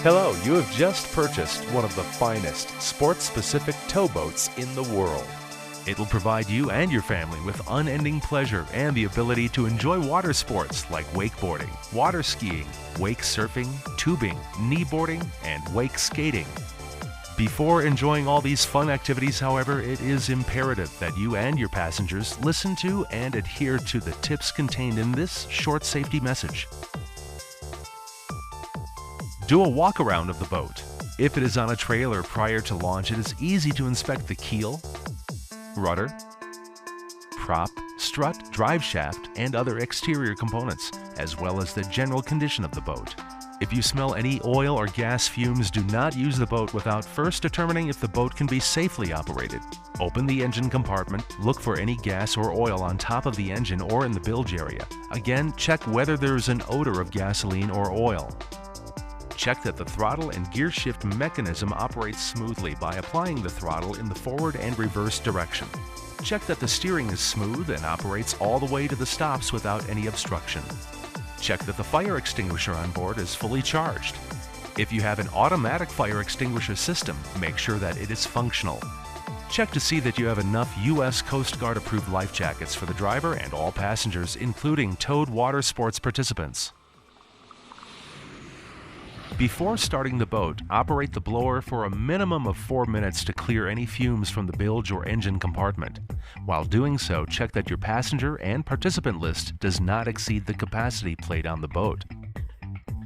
Hello, you have just purchased one of the finest sports-specific towboats in the world. It will provide you and your family with unending pleasure and the ability to enjoy water sports like wakeboarding, water skiing, wake surfing, tubing, kneeboarding, and wake skating. Before enjoying all these fun activities, however, it is imperative that you and your passengers listen to and adhere to the tips contained in this short safety message. Do a walk around of the boat. If it is on a trailer prior to launch, it is easy to inspect the keel, rudder, prop, strut, drive shaft, and other exterior components, as well as the general condition of the boat. If you smell any oil or gas fumes, do not use the boat without first determining if the boat can be safely operated. Open the engine compartment, look for any gas or oil on top of the engine or in the bilge area. Again, check whether there is an odor of gasoline or oil. Check that the throttle and gear shift mechanism operates smoothly by applying the throttle in the forward and reverse direction. Check that the steering is smooth and operates all the way to the stops without any obstruction. Check that the fire extinguisher on board is fully charged. If you have an automatic fire extinguisher system, make sure that it is functional. Check to see that you have enough U.S. Coast Guard approved life jackets for the driver and all passengers, including towed water sports participants. Before starting the boat, operate the blower for a minimum of 4 minutes to clear any fumes from the bilge or engine compartment. While doing so, check that your passenger and participant list does not exceed the capacity plate on the boat.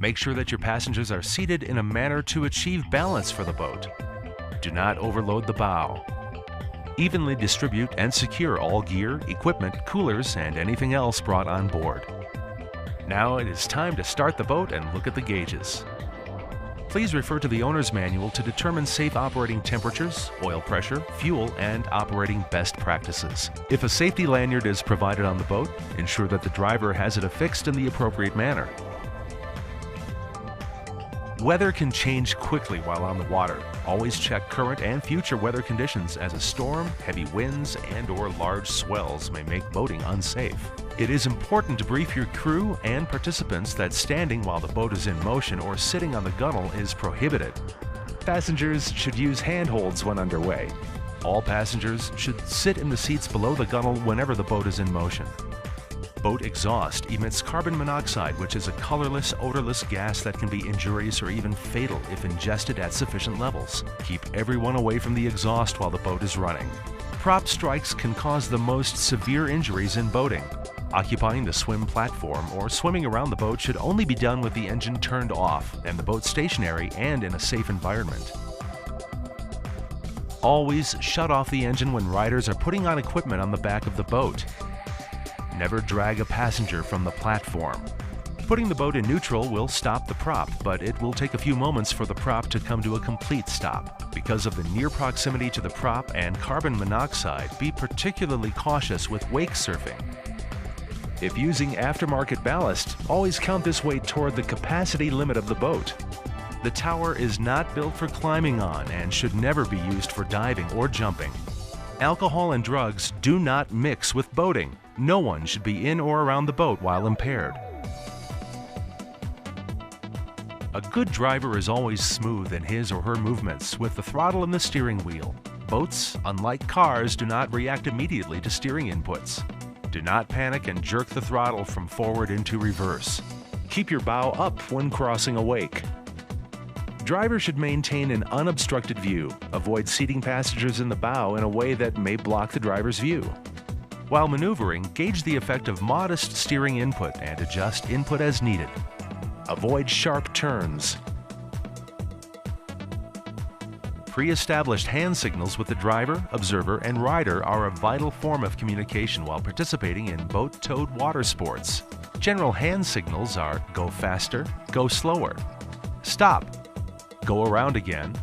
Make sure that your passengers are seated in a manner to achieve balance for the boat. Do not overload the bow. Evenly distribute and secure all gear, equipment, coolers, and anything else brought on board. Now it is time to start the boat and look at the gauges. Please refer to the owner's manual to determine safe operating temperatures, oil pressure, fuel, and operating best practices. If a safety lanyard is provided on the boat, ensure that the driver has it affixed in the appropriate manner. Weather can change quickly while on the water. Always check current and future weather conditions, as a storm, heavy winds, and/or large swells may make boating unsafe. It is important to brief your crew and participants that standing while the boat is in motion or sitting on the gunnel is prohibited. Passengers should use handholds when underway. All passengers should sit in the seats below the gunnel whenever the boat is in motion. Boat exhaust emits carbon monoxide, which is a colorless, odorless gas that can be injurious or even fatal if ingested at sufficient levels. Keep everyone away from the exhaust while the boat is running. Prop strikes can cause the most severe injuries in boating. Occupying the swim platform or swimming around the boat should only be done with the engine turned off and the boat stationary and in a safe environment. Always shut off the engine when riders are putting on equipment on the back of the boat. Never drag a passenger from the platform. Putting the boat in neutral will stop the prop, but it will take a few moments for the prop to come to a complete stop. Because of the near proximity to the prop and carbon monoxide, be particularly cautious with wake surfing. If using aftermarket ballast, always count this weight toward the capacity limit of the boat. The tower is not built for climbing on and should never be used for diving or jumping. Alcohol and drugs do not mix with boating. No one should be in or around the boat while impaired. A good driver is always smooth in his or her movements with the throttle and the steering wheel. Boats, unlike cars, do not react immediately to steering inputs. Do not panic and jerk the throttle from forward into reverse. Keep your bow up when crossing a wake. Drivers should maintain an unobstructed view. Avoid seating passengers in the bow in a way that may block the driver's view. While maneuvering, gauge the effect of modest steering input and adjust input as needed. Avoid sharp turns. Pre-established hand signals with the driver, observer, and rider are a vital form of communication while participating in boat-towed water sports. General hand signals are go faster, go slower, stop, go around again,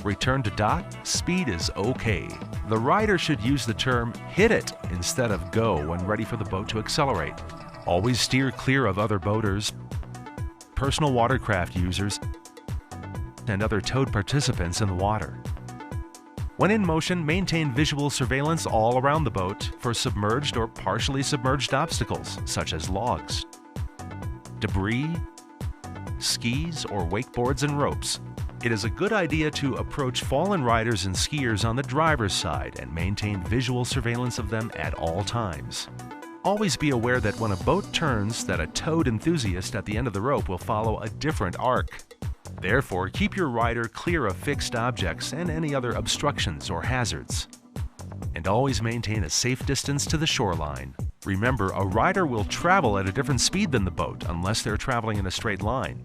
return to dock, speed is okay. The rider should use the term hit it instead of go when ready for the boat to accelerate. Always steer clear of other boaters, personal watercraft users, and other towed participants in the water. When in motion, maintain visual surveillance all around the boat for submerged or partially submerged obstacles such as logs, debris, skis, or wakeboards and ropes. It is a good idea to approach fallen riders and skiers on the driver's side and maintain visual surveillance of them at all times. Always be aware that when a boat turns, that a towed enthusiast at the end of the rope will follow a different arc. Therefore, keep your rider clear of fixed objects and any other obstructions or hazards. And always maintain a safe distance to the shoreline. Remember, a rider will travel at a different speed than the boat unless they're traveling in a straight line.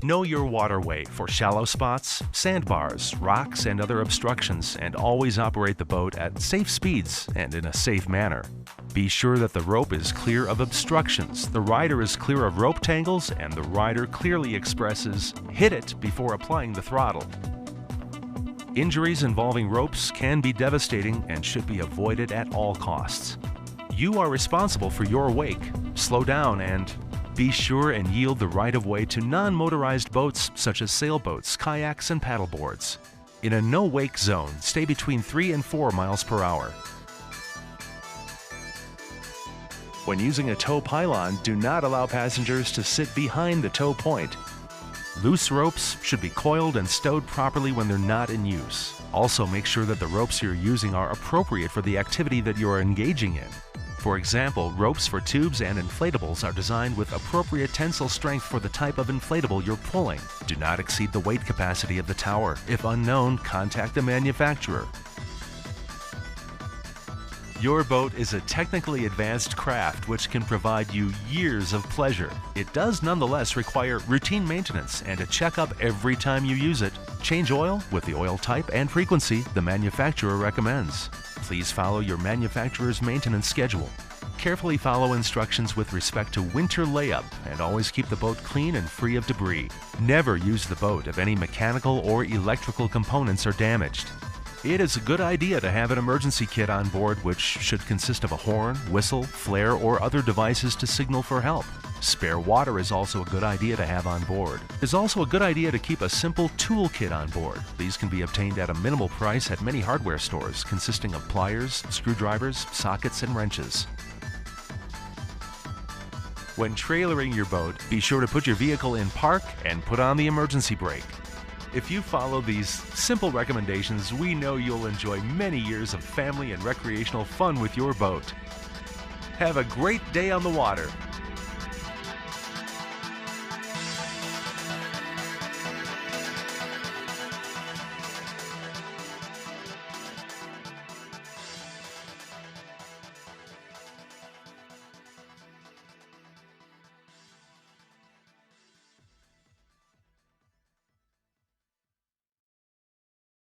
Know your waterway for shallow spots, sandbars, rocks, and other obstructions, and always operate the boat at safe speeds and in a safe manner. Be sure that the rope is clear of obstructions, the rider is clear of rope tangles, and the rider clearly expresses, "hit it," before applying the throttle. Injuries involving ropes can be devastating and should be avoided at all costs. You are responsible for your wake. Slow down and be sure and yield the right-of-way to non-motorized boats such as sailboats, kayaks, and paddleboards. In a no-wake zone, stay between 3 and 4 miles per hour. When using a tow pylon, do not allow passengers to sit behind the tow point. Loose ropes should be coiled and stowed properly when they're not in use. Also, make sure that the ropes you're using are appropriate for the activity that you're engaging in. For example, ropes for tubes and inflatables are designed with appropriate tensile strength for the type of inflatable you're pulling. Do not exceed the weight capacity of the tower. If unknown, contact the manufacturer. Your boat is a technically advanced craft which can provide you years of pleasure. It does nonetheless require routine maintenance and a checkup every time you use it. Change oil with the oil type and frequency the manufacturer recommends. Please follow your manufacturer's maintenance schedule. Carefully follow instructions with respect to winter layup and always keep the boat clean and free of debris. Never use the boat if any mechanical or electrical components are damaged. It is a good idea to have an emergency kit on board which should consist of a horn, whistle, flare, or other devices to signal for help. Spare water is also a good idea to have on board. It is also a good idea to keep a simple tool kit on board. These can be obtained at a minimal price at many hardware stores, consisting of pliers, screwdrivers, sockets, and wrenches. When trailering your boat, be sure to put your vehicle in park and put on the emergency brake. If you follow these simple recommendations, we know you'll enjoy many years of family and recreational fun with your boat. Have a great day on the water.